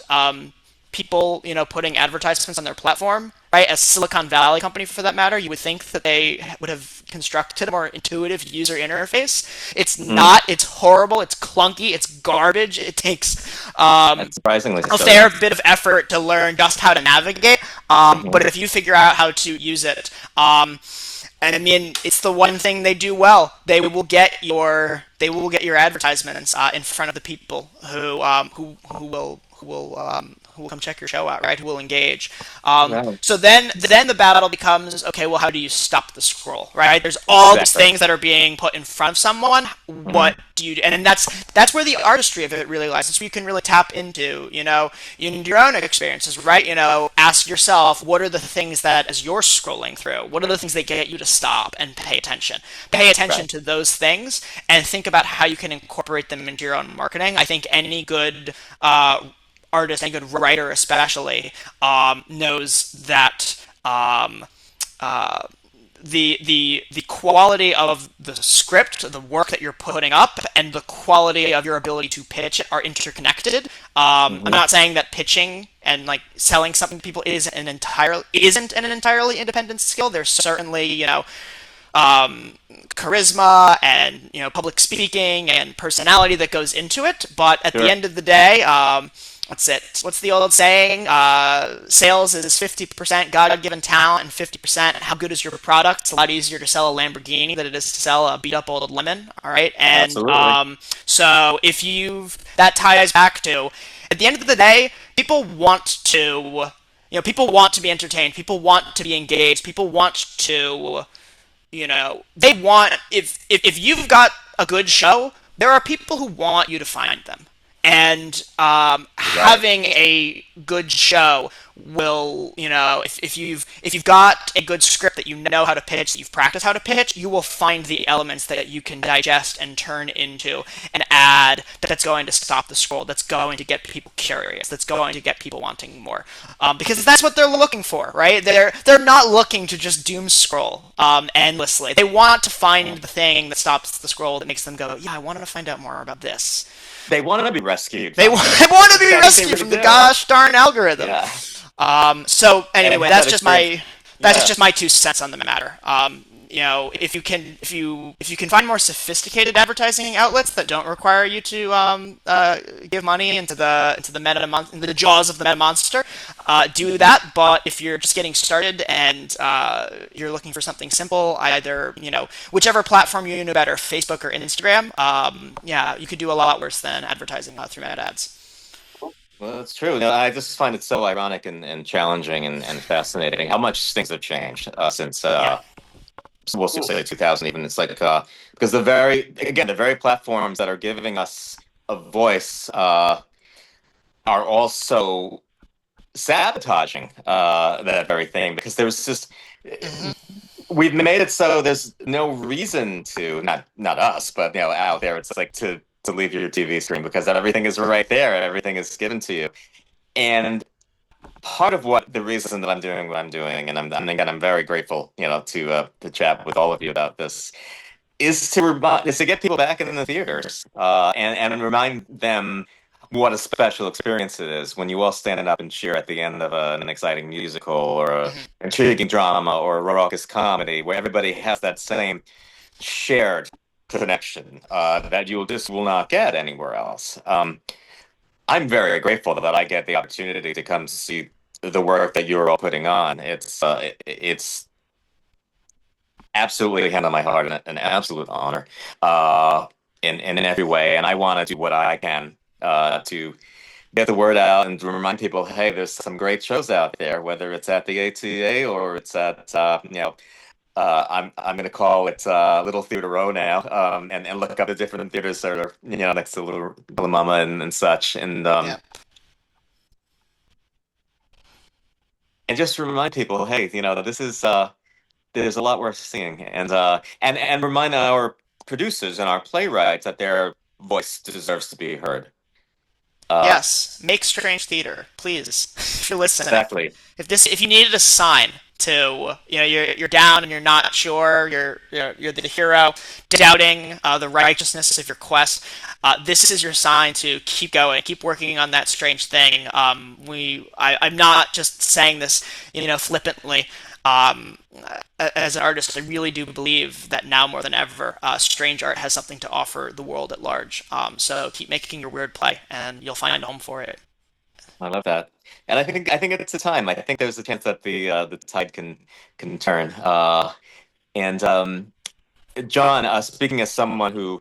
people, putting advertisements on their platform, right? A Silicon Valley company, for that matter, you would think that they would have constructed a more intuitive user interface. It's not. It's horrible. It's clunky. It's garbage. It takes And surprisingly a so. fair bit of effort to learn just how to navigate. But if you figure out how to use it, and I mean, it's the one thing they do well. They will get your advertisements in front of the people who will come check your show out, right? Who will engage. Right. So then the battle becomes, okay, well, how do you stop the scroll, right? There's all these Exactly. things that are being put in front of someone. What do you do? And then that's where the artistry of it really lies. That's where you can really tap into, in your own experiences, right? Ask yourself, what are the things that, as you're scrolling through, what are the things that get you to stop and pay attention? Pay attention to those things and think about how you can incorporate them into your own marketing. I think any good artist, any good writer especially, knows that the quality of the script, the work that you're putting up, and the quality of your ability to pitch are interconnected. I'm not saying that pitching and like selling something to people isn't an entirely independent skill. There's certainly charisma and public speaking and personality that goes into it. But at the end of the day, what's the old saying? Sales is 50% God-given talent and 50% how good is your product. It's a lot easier to sell a Lamborghini than it is to sell a beat-up old lemon. All right, and Absolutely. so that ties back to, at the end of the day, people want to be entertained. People want to be engaged. People want to, they want, if you've got a good show, there are people who want you to find them. And having a good show will, if you've got a good script that you know how to pitch, that you've practiced how to pitch, you will find the elements that you can digest and turn into an ad that's going to stop the scroll, that's going to get people curious, that's going to get people wanting more, because that's what they're looking for, right? They're not looking to just doom scroll endlessly. They want to find the thing that stops the scroll, that makes them go, yeah, I wanted to find out more about this. They want to be rescued. They want to be rescued from the gosh darn algorithm. Yeah. So anyway, that's just my 2 cents on the matter. If you can find more sophisticated advertising outlets that don't require you to give money into the jaws of the meta monster, do that. But if you're just getting started and you're looking for something simple, either whichever platform you know better, Facebook or Instagram, you could do a lot worse than advertising through meta ads. Well, that's true. I just find it so ironic and challenging and fascinating how much things have changed since we'll say 2000 even. It's like because the very platforms that are giving us a voice are also sabotaging that very thing, because there's just we've made it so there's no reason to not us, but out there it's like to leave your TV screen, because everything is right there, everything is given to you. And part of the reason that I'm doing what I'm doing, and I'm very grateful, to chat with all of you about this, is to get people back in the theaters and remind them what a special experience it is when you all stand up and cheer at the end of an exciting musical or an intriguing drama or a raucous comedy, where everybody has that same shared connection that you will not get anywhere else. I'm very grateful that I get the opportunity to come see the work that you're all putting on. It's absolutely hand on my heart and an absolute honor in every way. And I want to do what I can to get the word out and to remind people, hey, there's some great shows out there, whether it's at the ATA or it's at I'm going to call it Little Theater Row now, and look up the different theaters that are next to Little Mama and such, and and just to remind people, hey, this is there's a lot worth seeing, and remind our producers and our playwrights that their voice deserves to be heard. Yes, make strange theater, please. If you're listening, exactly. If you needed a sign to you're down and you're not sure, you're the hero, doubting the righteousness of your quest, this is your sign to keep going, keep working on that strange thing. I'm not just saying this flippantly. As an artist, I really do believe that now more than ever, strange art has something to offer the world at large. So keep making your weird play, and you'll find a home for it. I love that, and I think it's a time. I think there's a chance that the tide can turn. And John, speaking as someone who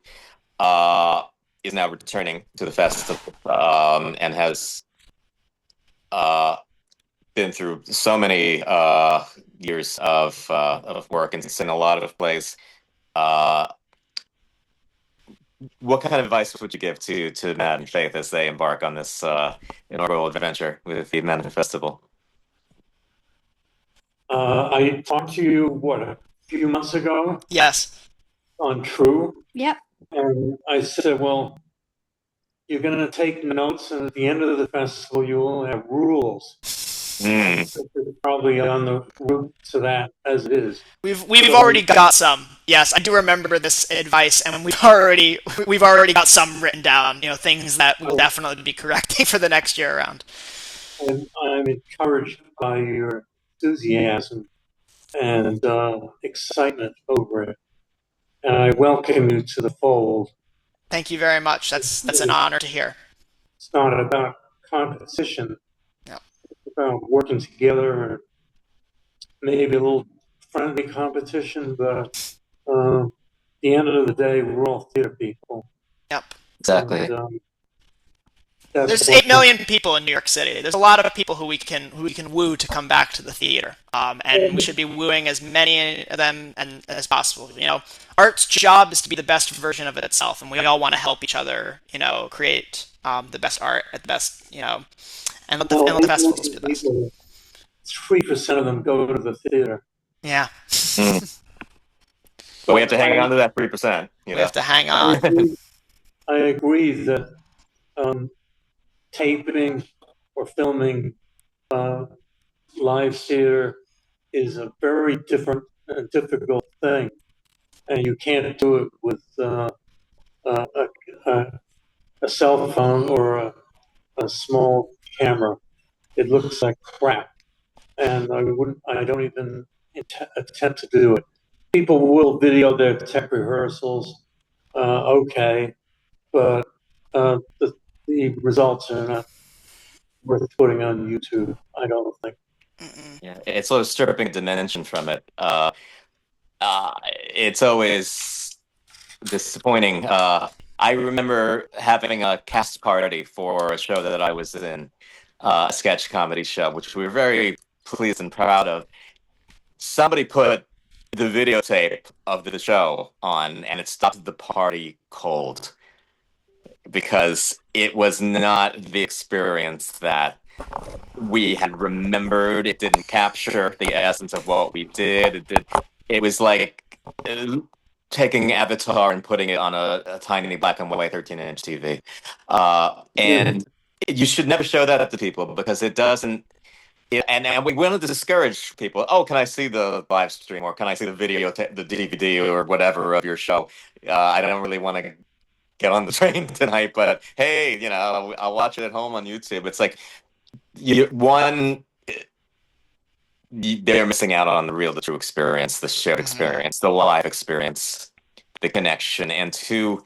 is now returning to the festival and has been through so many years of work and seen a lot of plays, what kind of advice would you give to Matt and Faith as they embark on this inaugural adventure with the ManiFestival? I talked to you, a few months ago? Yes. On True? Yep. And I said, well, you're going to take notes, and at the end of the festival, you will have rules. Probably on the route to that as it is. We've already got some. Yes, I do remember this advice, and we've already got some written down. Things that we'll definitely be correcting for the next year around. And I'm encouraged by your enthusiasm and excitement over it, and I welcome you to the fold. Thank you very much. That's an honor to hear. It's not about competition. About working together, or maybe a little friendly competition, but at the end of the day, we're all theater people. Yep. Exactly. And, there's 8 million people in New York City. There's a lot of people who we can woo to come back to the theater, and we should be wooing as many of them as possible. Art's job is to be the best version of itself, and we all want to help each other. Create the best art at the best. And let the festivals be the best. 3% of them go to the theater. Yeah. But we have to hang on to that 3%. We have to hang on. I agree that taping or filming live theater is a very different and difficult thing, and you can't do it with a cell phone or a small camera. It looks like crap, and I don't even attempt to do it. People will video their tech rehearsals, okay, but the results are not worth putting on YouTube, I don't think. Yeah, it's sort of stripping dimension from it. It's always disappointing. I remember having a cast party for a show that I was in, a sketch comedy show, which we were very pleased and proud of. Somebody put the videotape of the show on, and it stopped the party cold because it was not the experience that we had remembered. It didn't capture the essence of what we did. It was like taking Avatar and putting it on a tiny black and white 13-inch TV. And you should never show that to people because it doesn't. And we wanted to discourage people. Oh, can I see the live stream, or can I see the video, the DVD, or whatever of your show? I don't really want to get on the train tonight, but hey, I'll watch it at home on YouTube. It's like they're missing out on the true experience, the shared experience, the live experience, the connection. And two,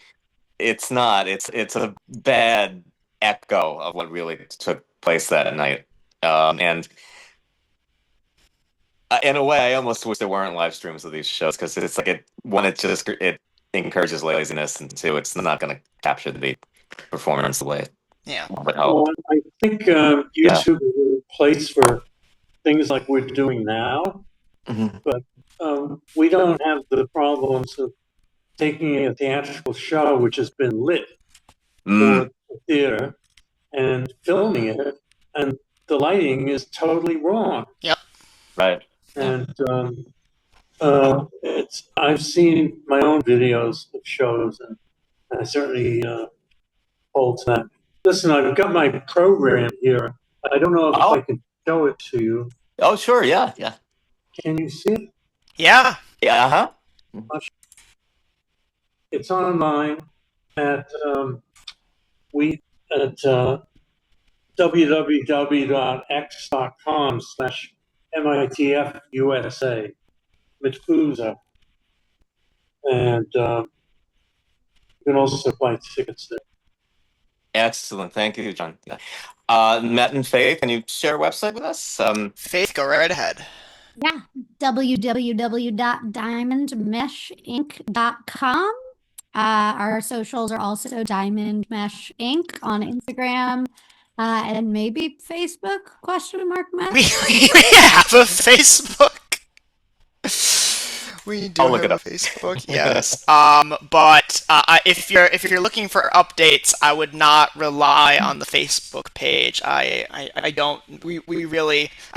it's a bad echo of what really took place that night. And in a way, I almost wish there weren't live streams of these shows because it's like it encourages laziness, and two, it's not going to capture the performance the way. Yeah. Well, I think YouTube is a place for things like we're doing now, but we don't have the problems of taking a theatrical show which has been lit for the theater and filming it, and the lighting is totally wrong. Yep. Right. And I've seen my own videos of shows, and I certainly hold to that. Listen, I've got my program here. I don't know if I can show it to you. Oh, sure. Yeah. Can you see it? Yeah. Yeah. It's online at www.x.com/MITF-USA, Mitfusa. And you can also buy tickets there. Excellent. Thank you, John. Matt and Faith, can you share a website with us? Faith, go right ahead. Yeah, www.diamondmeshinc.com. Our socials are also Diamond Mesh Inc. on Instagram, and maybe Facebook, ? Matt? We have a Facebook. We do have a Facebook, yes. But if you're looking for updates, I would not rely on the Facebook page. I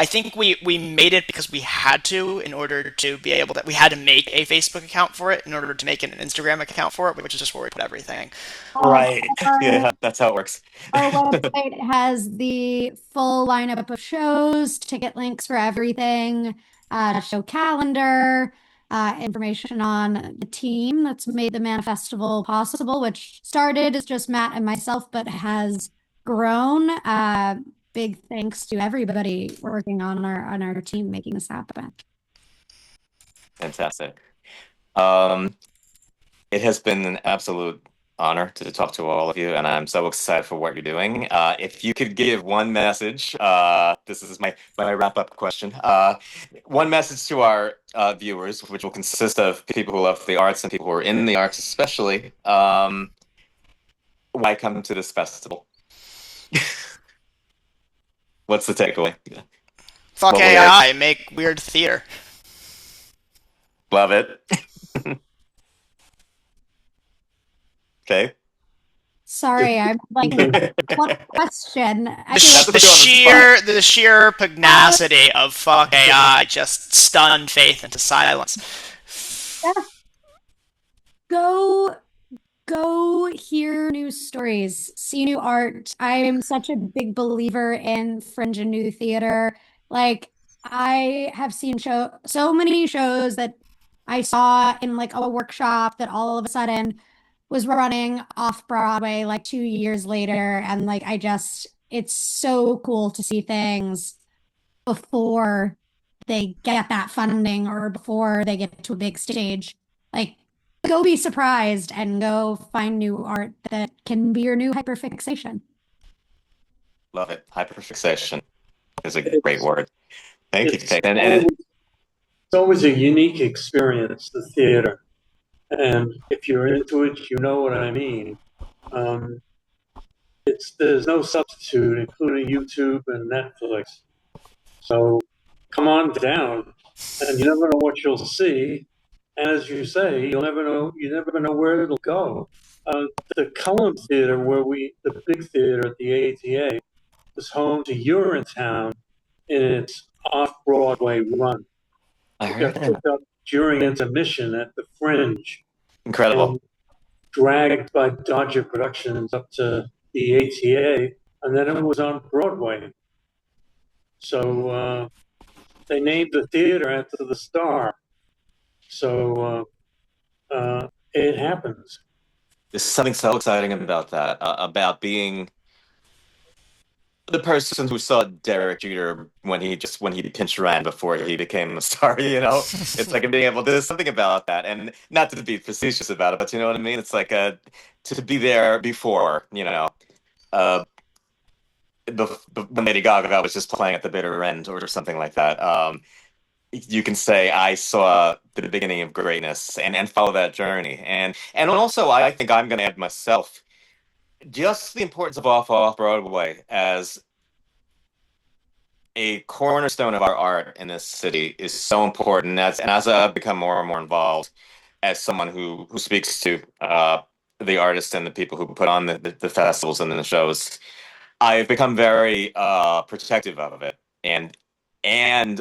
think we made it because we had to in order to be able to. We had to make a Facebook account for it in order to make an Instagram account for it, which is just where we put everything. Right. Yeah, that's how it works. Our website has the full lineup of shows, ticket links for everything, show calendar. Information on the team that's made the ManiFestival possible, which started as just Matt and myself, but has grown. Big thanks to everybody working on our team making this happen. Fantastic. It has been an absolute honor to talk to all of you, and I'm so excited for what you're doing. If you could give one message, this is my wrap-up question. One message to our viewers, which will consist of people who love the arts and people who are in the arts especially. Why come to this festival? What's the takeaway? Fuck AI, make weird theater. Love it. Okay. Sorry, I'm like, what question? I feel Not like to put you on the spot. The sheer pugnacity of fuck AI just stunned Faith into silence. Steph, go go hear new stories, see new art. I am such a big believer in fringe and new theater. Like I have seen so many shows that I saw in like a workshop that all of a sudden was running off Broadway like 2 years later. And like it's so cool to see things before they get that funding or before they get to a big stage. Like go be surprised and go find new art that can be your new hyperfixation. Love it. Hyperfixation is a great It's word. Thank you, it's Faith. always, it's always a unique experience, the theater. And if you're into it, you know what I mean. Um, there's no substitute, including YouTube and Netflix. So come on down, and you never know what you'll see. And as you say, you never know where it'll go. The Cullen Theater, the big theater at the ATA, was home to Urinetown in its off-Broadway run. I It heard got that. picked up during intermission at the Fringe Incredible. and dragged by Dodger Productions up to the ATA, and then it was on Broadway. So they named the theater after the star. So it happens. There's something so exciting about that, about being the person who saw Derek Jeter when he pinch ran before he became a star, you know? It's like being able, there's something about that. And not to be facetious about it, but you know what I mean? It's like to be there before, you know, uh, when Lady Gaga was just playing at the bitter end or something like that. You can say I saw the beginning of greatness and follow that journey. And also I think I'm going to add myself just the importance of Off-Off-Broadway as a cornerstone of our art in this city is so important. As I've become more and more involved as someone who speaks to the artists and the people who put on the festivals and the shows, I've become very protective of it and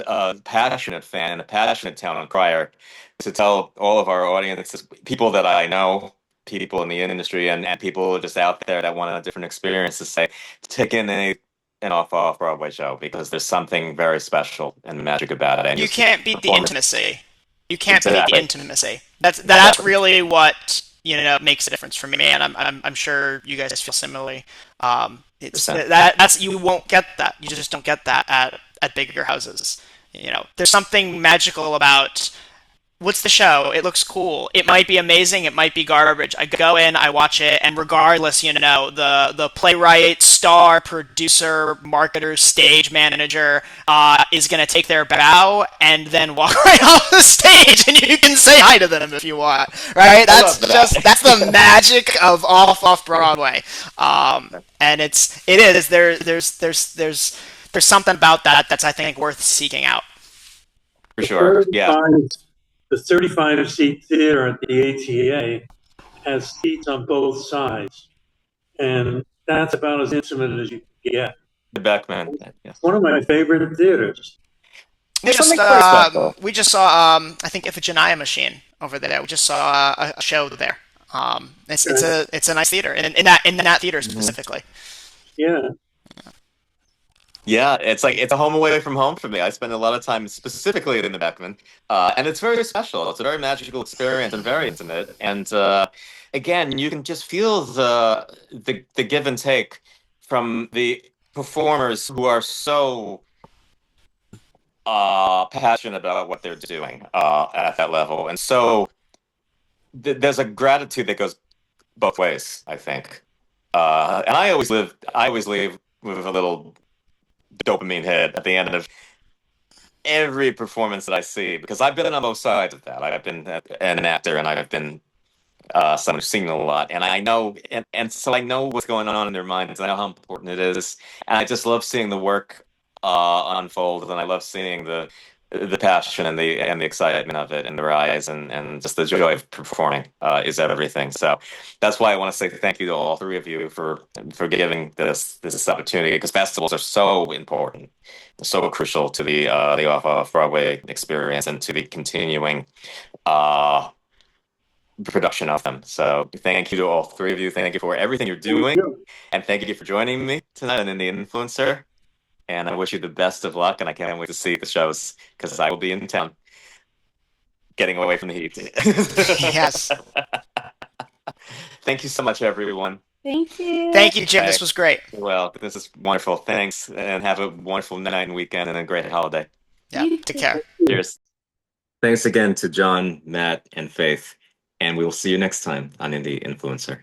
a passionate fan and a passionate town crier to tell all of our audiences, people that I know, people in the industry, and people just out there that want a different experience, to say, take in an off-Broadway show because there's something very special and magic about it. And You just can't beat the performance. intimacy. You can't beat the Exactly. intimacy. That's really what makes a difference for me, and I'm sure you guys feel similarly. It's Percent. that's you won't get that. You just don't get that at bigger houses. There's something magical about what's the show? It looks cool. It might be amazing. It might be garbage. I go in, I watch it, and regardless, the playwright, star, producer, marketer, stage manager is going to take their bow and then walk right off the stage, and you can say hi to them if you want. Right? I love that. That's the magic of off Broadway. And it is there's something about that that's I think worth seeking out. For The sure. Yeah. 35-seat theater at the ATA has seats on both sides, and that's about as intimate as you can get. The Beckman. Yes. One of my favorite theaters. There's something very special. We just saw I think Iphigenia Machine over there. We just saw a show there. It's a nice theater in that theater specifically. Yeah. Yeah, it's a home away from home for me. I spend a lot of time specifically in the Beckman, and it's very special. It's a very magical experience and very intimate. And again, you can just feel the give and take from the performers who are so passionate about what they're doing at that level, and so there's a gratitude that goes both ways, I think. And I always leave with a little dopamine hit at the end of every performance that I see, because I've been on both sides of that. I've been an actor and I've been someone who's seen a lot, and I know, and so I know what's going on in their minds. I know how important it is, and I just love seeing the work unfold, and I love seeing the passion and the excitement of it and the rise and just the joy of performing is everything. So that's why I want to say thank you to all three of you for giving this opportunity, because festivals are so important, so crucial to the off-Broadway experience and to the continuing uh, production of them. So thank you to all three of you. Thank you for everything you're doing, and thank you for joining me tonight in the Influencer. And I wish you the best of luck, and I can't wait to see the shows because I will be in town getting away from the heat. Yes. Thank you so much, everyone. Thank you. Thank you, Jim. This was great. Well, this is wonderful. Thanks, and have a wonderful night and weekend and a great holiday. Yeah, take care. Cheers. Thanks again to John, Matt, and Faith, and we will see you next time on Indie Influencer.